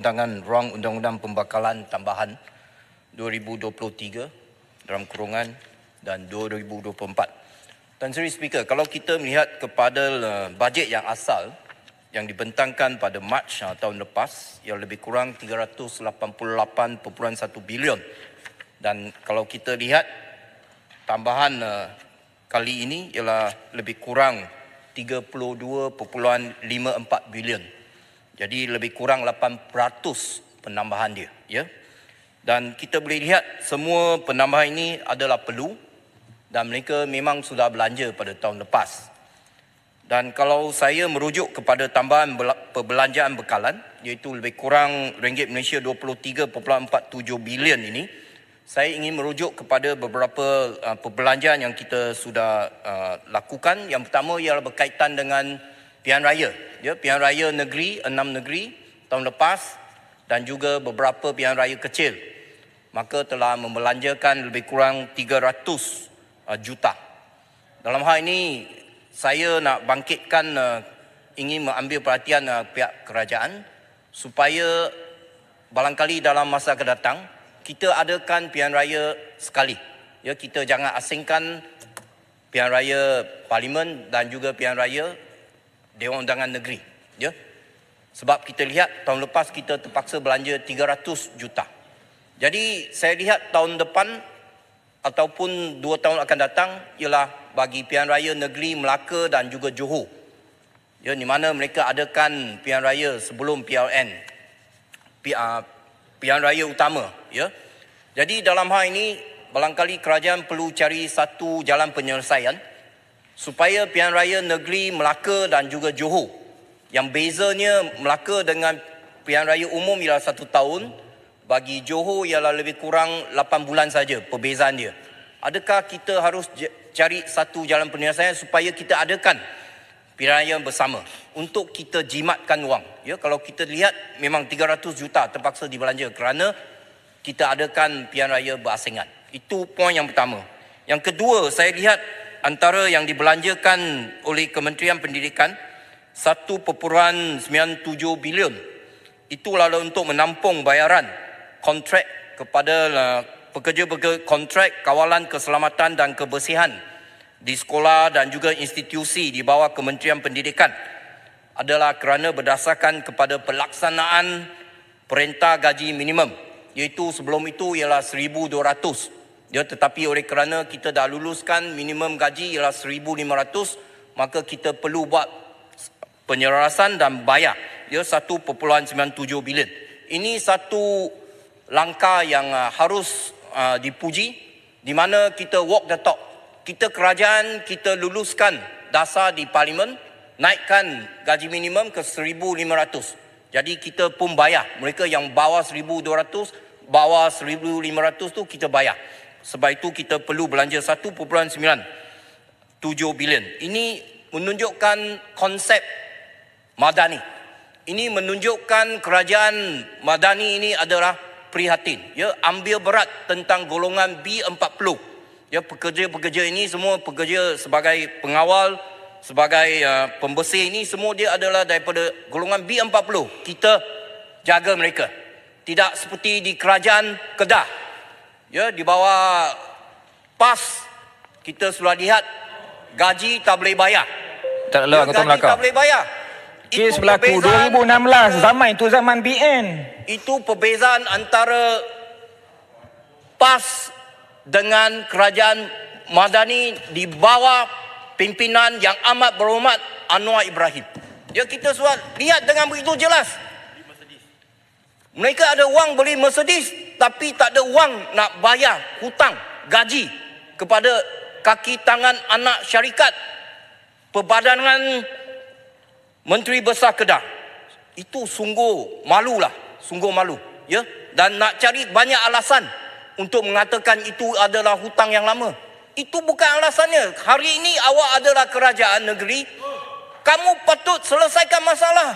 Rancangan Ruang Undang-Undang Pembekalan Tambahan 2023 dalam kurungan dan 2024. Tan Sri Speaker, kalau kita melihat kepada bajet yang asal yang dibentangkan pada Mac tahun lepas yang lebih kurang 388.1 bilion, dan kalau kita lihat tambahan kali ini ialah lebih kurang 32.54 bilion. Jadi lebih kurang 8% penambahan dia, ya. Dan kita boleh lihat semua penambahan ini adalah perlu dan mereka memang sudah belanja pada tahun lepas. Dan kalau saya merujuk kepada tambahan perbelanjaan bekalan iaitu lebih kurang ringgit Malaysia 23.47 bilion ini, saya ingin merujuk kepada beberapa perbelanjaan yang kita sudah lakukan. Yang pertama ialah berkaitan dengan pilihan raya, ya, pilihan raya negeri, 6 negeri tahun lepas dan juga beberapa pilihan raya kecil, maka telah membelanjakan lebih kurang 300 juta. Dalam hal ini saya nak bangkitkan, ingin mengambil perhatian pihak kerajaan supaya barangkali dalam masa akan datang kita adakan pilihan raya sekali, ya, kita jangan asingkan pilihan raya parlimen dan juga pilihan raya Dewan Undangan Negeri, ya. Sebab kita lihat tahun lepas kita terpaksa belanja 300 juta. Jadi saya lihat tahun depan ataupun 2 tahun akan datang ialah bagi pilihan raya negeri Melaka dan juga Johor, ya, di mana mereka adakan pilihan raya sebelum PRN, pilihan raya utama, ya. Jadi dalam hal ini barangkali kerajaan perlu cari satu jalan penyelesaian supaya pilihan raya negeri Melaka dan juga Johor, yang bezanya Melaka dengan pilihan raya umum ialah 1 tahun, bagi Johor ialah lebih kurang 8 bulan saja perbezaan dia. Adakah kita harus cari satu jalan penyelesaian supaya kita adakan pilihan raya bersama untuk kita jimatkan wang, ya. Kalau kita lihat memang 300 juta terpaksa dibelanja kerana kita adakan pilihan raya berasingan. Itu poin yang pertama. Yang kedua, saya lihat antara yang dibelanjakan oleh Kementerian Pendidikan 1.97 bilion itu lalu untuk menampung bayaran kontrak kepada pekerja-pekerja kontrak kawalan keselamatan dan kebersihan di sekolah dan juga institusi di bawah Kementerian Pendidikan adalah kerana berdasarkan kepada pelaksanaan perintah gaji minimum, iaitu sebelum itu ialah 1,200. Ya, tetapi oleh kerana kita dah luluskan minimum gaji ialah 1,500, maka kita perlu buat penyelarasan dan bayar, ya, 1.97 bilion. Ini satu langkah yang harus dipuji, di mana kita walk the talk. Kita kerajaan, kita luluskan dasar di parlimen, naikkan gaji minimum ke 1,500. Jadi kita pun bayar. Mereka yang bawah 1,200, bawah 1,500 tu kita bayar. Sebab itu kita perlu belanja 1.97 bilion. Ini menunjukkan konsep madani. Ini menunjukkan kerajaan madani ini adalah prihatin, ya, ambil berat tentang golongan B40. Ya, pekerja-pekerja ini semua pekerja sebagai pengawal, sebagai pembersih, ini semua dia adalah daripada golongan B40. Kita jaga mereka. Tidak seperti di kerajaan Kedah, ya, di bawah PAS kita sudah lihat gaji tak boleh bayar. Tak lah, Ketua Melaka. Tak boleh bayar. Kes berlaku 2016, zaman itu zaman BN. Itu perbezaan antara PAS dengan kerajaan madani di bawah pimpinan yang amat berhormat Anwar Ibrahim. Ya, kita sudah lihat dengan begitu jelas. Mereka ada wang beli Mercedes, tapi tak ada wang nak bayar hutang gaji kepada kaki tangan anak syarikat Perbadanan Menteri Besar Kedah. Itu sungguh malulah, sungguh malu, ya. Dan nak cari banyak alasan untuk mengatakan itu adalah hutang yang lama. Itu bukan alasannya. Hari ini awak adalah kerajaan negeri, kamu patut selesaikan masalah.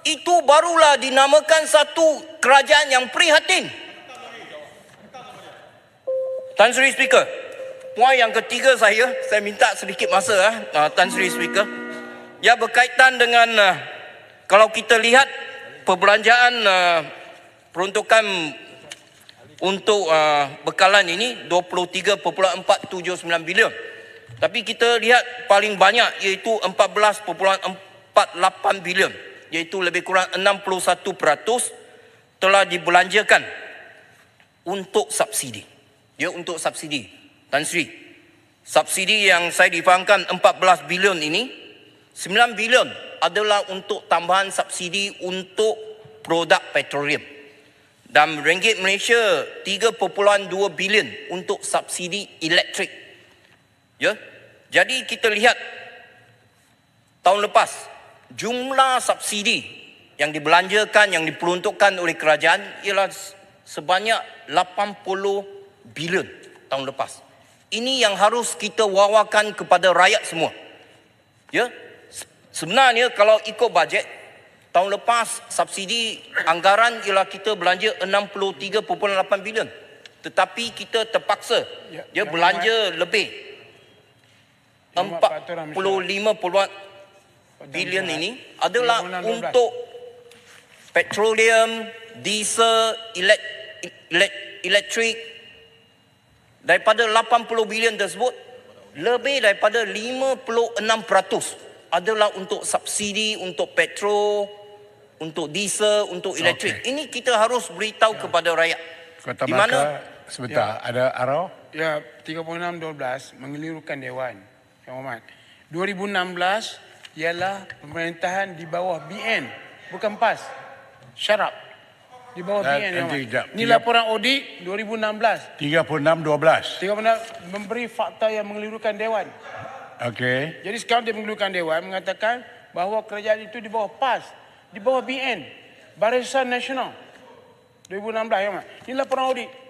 Itu barulah dinamakan satu kerajaan yang prihatin. Tan Sri Speaker, poin yang ketiga saya minta sedikit masa, Tan Sri Speaker. Ya, berkaitan dengan kalau kita lihat perbelanjaan peruntukan untuk bekalan ini 23.479 bilion. Tapi kita lihat paling banyak iaitu 14.48 bilion, iaitu lebih kurang 61% telah dibelanjakan untuk subsidi. Ya, untuk subsidi. Tan Sri, subsidi yang saya difahamkan 14 bilion ini, 9 bilion adalah untuk tambahan subsidi untuk produk petroleum. Dan ringgit Malaysia 3.2 bilion untuk subsidi elektrik. Ya. Jadi kita lihat tahun lepas jumlah subsidi yang dibelanjakan, yang diperuntukkan oleh kerajaan ialah sebanyak 80 bilion tahun lepas. Ini yang harus kita wawarkan kepada rakyat semua. Ya. Sebenarnya kalau ikut bajet tahun lepas subsidi anggaran ialah kita belanja 63.8 bilion. Tetapi kita terpaksa belanja lebih 45 bilion ini adalah untuk petroleum, diesel, elektrik. Daripada 80 bilion tersebut, lebih daripada 56% adalah untuk subsidi, untuk petrol, untuk diesel, untuk elektrik. Ini kita harus beritahu kepada rakyat. Kota Di mana? Melaka, sebentar, ada arau? Ya, 36-12 mengelirukan Dewan. Yang Hormat. 2016 ialah pemerintahan di bawah BN, bukan PAS. Syarab. Di bawah BN. Yang Hormat. Ini laporan audit 2016. 36-12. 36 memberi fakta yang mengelirukan Dewan. Okey. Jadi sekarang dia mengelirukan Dewan mengatakan bahawa kerajaan itu di bawah PAS, di bawah BN, Barisan Nasional. 2016 ya, Mak. Ini laporan audit.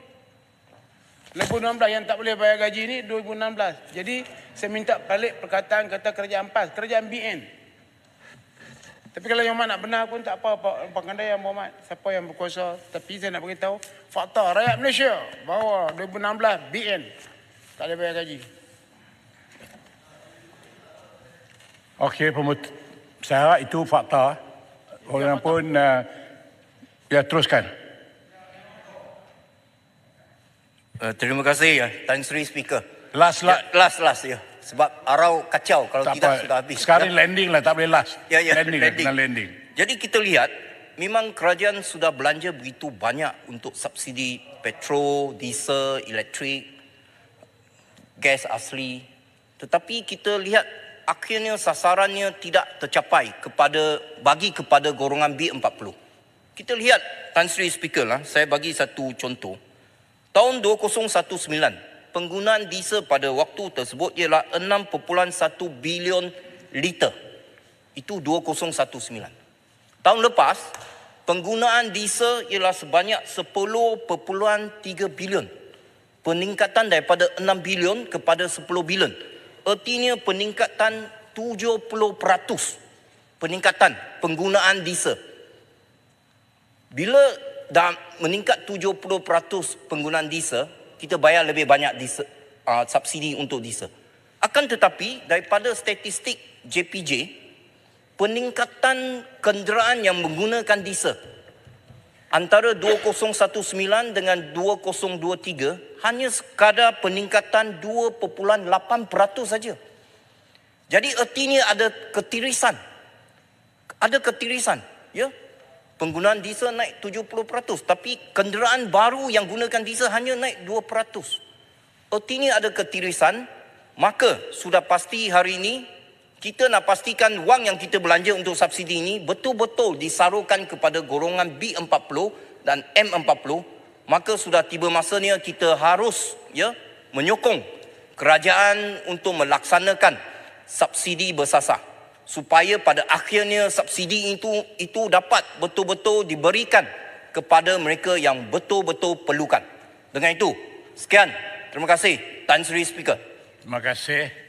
2016 yang tak boleh bayar gaji ni 2016. Jadi saya minta balik perkataan kata kerajaan PAS, kerajaan BN. Tapi kalau yang Mak nak benar pun tak apa, pandai yang Muhammad, siapa yang berkuasa. Tapi saya nak beritahu fakta rakyat Malaysia bahawa 2016 BN tak boleh bayar gaji. Okey, saya harap itu fakta. Orang pun ya teruskan. Terima kasih ya, Tan Sri Speaker. Last. Last ya. Sebab arau kacau kalau Tak tidak apa. sudah habis. Sekarang landing lah, tak boleh last. Ya, landing. Landing. Jadi kita lihat memang kerajaan sudah belanja begitu banyak untuk subsidi petrol, diesel, elektrik, gas asli. Tetapi kita lihat akhirnya sasarannya tidak tercapai bagi kepada golongan B40. Kita lihat Tan Sri Speaker lah, saya bagi satu contoh. Tahun 2019, penggunaan diesel pada waktu tersebut ialah 6.1 bilion liter. Itu 2019. Tahun lepas, penggunaan diesel ialah sebanyak 10.3 bilion. Peningkatan daripada 6 bilion kepada 10 bilion. Artinya peningkatan 70% peningkatan penggunaan diesel. Bila dah meningkat 70% penggunaan diesel, kita bayar lebih banyak diesel, subsidi untuk diesel. Akan tetapi daripada statistik JPJ, peningkatan kenderaan yang menggunakan diesel antara 2019 dengan 2023 hanya sekadar peningkatan 2.8% saja. Jadi artinya ada ketirisan. Ya. Penggunaan diesel naik 70%, tapi kenderaan baru yang gunakan diesel hanya naik 2%. Artinya ada ketirisan, maka sudah pasti hari ini kita nak pastikan wang yang kita belanja untuk subsidi ini betul-betul disalurkan kepada golongan B40 dan M40. Maka sudah tiba masanya kita harus menyokong kerajaan untuk melaksanakan subsidi bersasar, supaya pada akhirnya subsidi itu dapat betul-betul diberikan kepada mereka yang betul-betul perlukan. Dengan itu, sekian. Terima kasih, Tan Sri Speaker. Terima kasih.